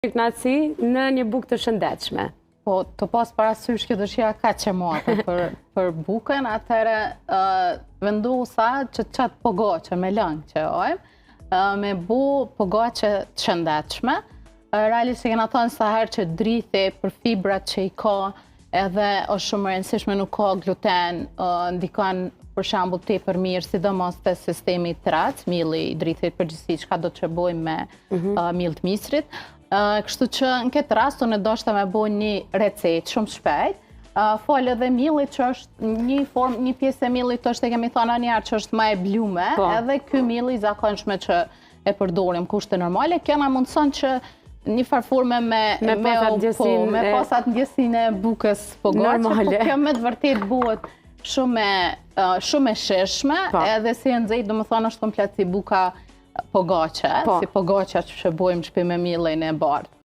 Knaçi në një bukë të shëndetshme. Po, të pas parasysh që dëshira ka që muate për bukën, atëre vendosa që qatë pogače me lëngë që ojmë, me bu pogače të shëndetshme. Realisht e kena thonë sa herë që drithi për fibrat që i ka, edhe është shumë rëndësishme, nuk ka gluten, ndikon për shembull tepër mirë, sidomos te sistemi i trac, milli i drithit përgjithsisht, çka do të bojmë me mill të misrit. Kështu që në këtë rast unë doshta me bo një recetë shumë shpejt. Folë edhe millit që është një pjesë e millit është e kemi thënë njëherë që është më e blume, edhe ky milli zakonshme që e përdorim kushte normale, kjo na mundson që një farforme me pasat ndjesinë e bukës pogače, po kjo me të vërtet buhet shumë e shishme, edhe si e nxejt, domethënë është komplet si buka pogače, si pogaça që bojmë shpi me millin e bardhë.